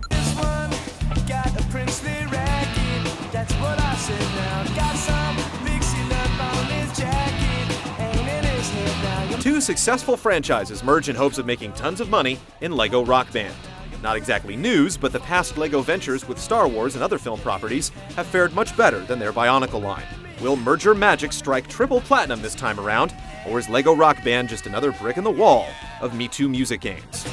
This one got a princely racket. That's what I said now. Got some mixing up on his jacket. Ain't in his head now. Two successful franchises merge in hopes of making tons of money in LEGO Rock Band. Not exactly news, but the past LEGO ventures with Star Wars and other film properties have fared much better than their Bionicle line. Will merger magic strike triple platinum this time around, or is LEGO Rock Band just another brick in the wall of Me Too music games?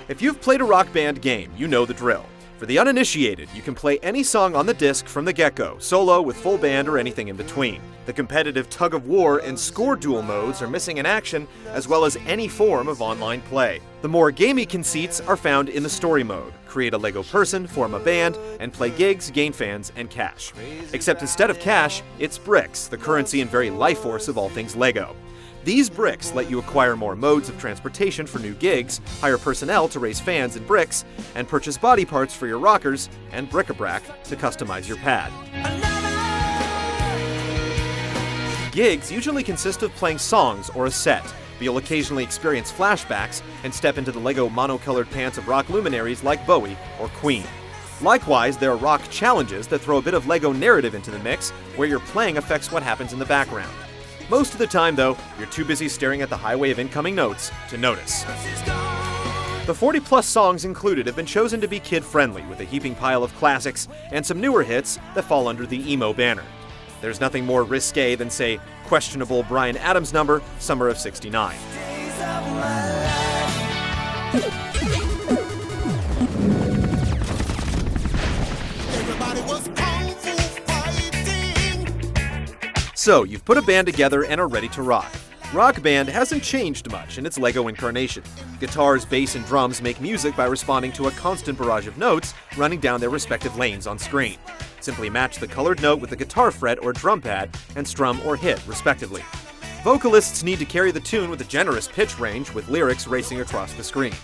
If you've played a Rock Band game, you know the drill. For the uninitiated, you can play any song on the disc from the get-go, solo, with full band, or anything in between. The competitive tug-of-war and score duel modes are missing in action, as well as any form of online play. The more gamey conceits are found in the story mode. Create a LEGO person, form a band, and play gigs, gain fans, and cash. Except instead of cash, it's bricks, the currency and very life force of all things LEGO. These bricks let you acquire more modes of transportation for new gigs, hire personnel to raise fans and bricks, and purchase body parts for your rockers and bric-a-brac to customize your pad. Gigs usually consist of playing songs or a set, but you'll occasionally experience flashbacks and step into the LEGO monocolored pants of rock luminaries like Bowie or Queen. Likewise, there are rock challenges that throw a bit of LEGO narrative into the mix, where your playing affects what happens in the background. Most of the time, though, you're too busy staring at the highway of incoming notes to notice. The 40-plus songs included have been chosen to be kid-friendly, with a heaping pile of classics and some newer hits that fall under the emo banner. There's nothing more risque than, say, questionable Bryan Adams number, Summer of '69. So, you've put a band together and are ready to rock. Rock Band hasn't changed much in its LEGO incarnation. Guitars, bass, and drums make music by responding to a constant barrage of notes running down their respective lanes on screen. Simply match the colored note with the guitar fret or drum pad and strum or hit, respectively. Vocalists need to carry the tune with a generous pitch range, with lyrics racing across the screen.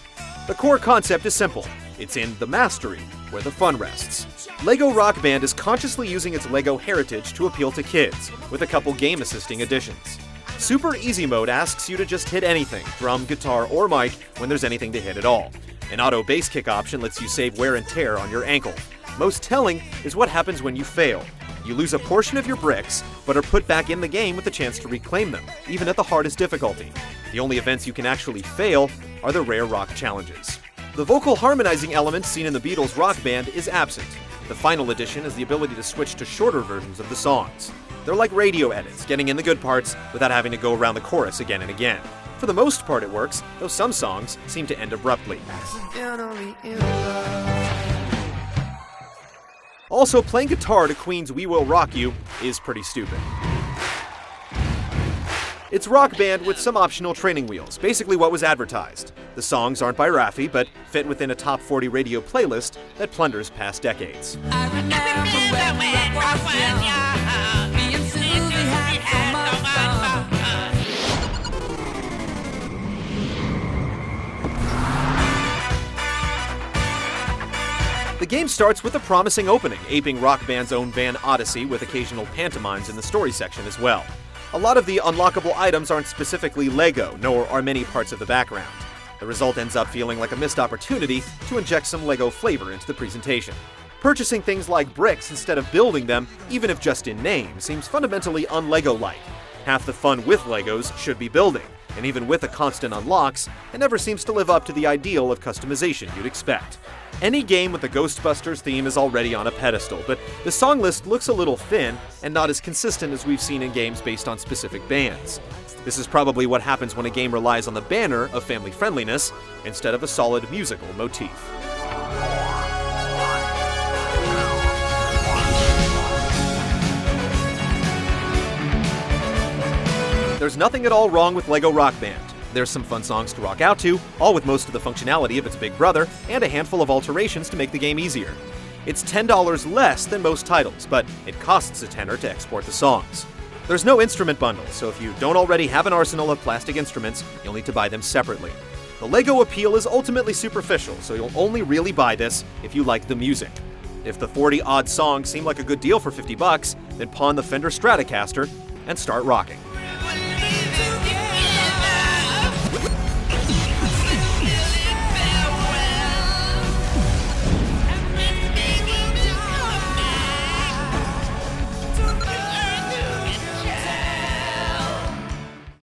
The core concept is simple. It's in the mastery, where the fun rests. LEGO Rock Band is consciously using its LEGO heritage to appeal to kids, with a couple game-assisting additions. Super Easy Mode asks you to just hit anything, drum, guitar, or mic, when there's anything to hit at all. An auto bass kick option lets you save wear and tear on your ankle. Most telling is what happens when you fail. You lose a portion of your bricks, but are put back in the game with a chance to reclaim them, even at the hardest difficulty. The only events you can actually fail are the rare rock challenges. The vocal harmonizing element seen in the Beatles' Rock Band is absent. The final addition is the ability to switch to shorter versions of the songs. They're like radio edits, getting in the good parts without having to go around the chorus again and again. For the most part it works, though some songs seem to end abruptly. Also, playing guitar to Queen's We Will Rock You is pretty stupid. It's Rock Band with some optional training wheels, basically what was advertised. The songs aren't by Raffi, but fit within a top 40 radio playlist that plunders past decades. The game starts with a promising opening, aping Rock Band's own Van Odyssey, with occasional pantomimes in the story section as well. A lot of the unlockable items aren't specifically LEGO, nor are many parts of the background. The result ends up feeling like a missed opportunity to inject some LEGO flavor into the presentation. Purchasing things like bricks instead of building them, even if just in name, seems fundamentally un-LEGO-like. Half the fun with LEGOs should be building, and even with the constant unlocks, it never seems to live up to the ideal of customization you'd expect. Any game with the Ghostbusters theme is already on a pedestal, but the song list looks a little thin and not as consistent as we've seen in games based on specific bands. This is probably what happens when a game relies on the banner of family friendliness instead of a solid musical motif. There's nothing at all wrong with LEGO Rock Band. There's some fun songs to rock out to, all with most of the functionality of its big brother, and a handful of alterations to make the game easier. It's $10 less than most titles, but it costs a tenner to export the songs. There's no instrument bundle, so if you don't already have an arsenal of plastic instruments, you'll need to buy them separately. The LEGO appeal is ultimately superficial, so you'll only really buy this if you like the music. If the 40-odd songs seem like a good deal for $50, then pawn the Fender Stratocaster and start rocking.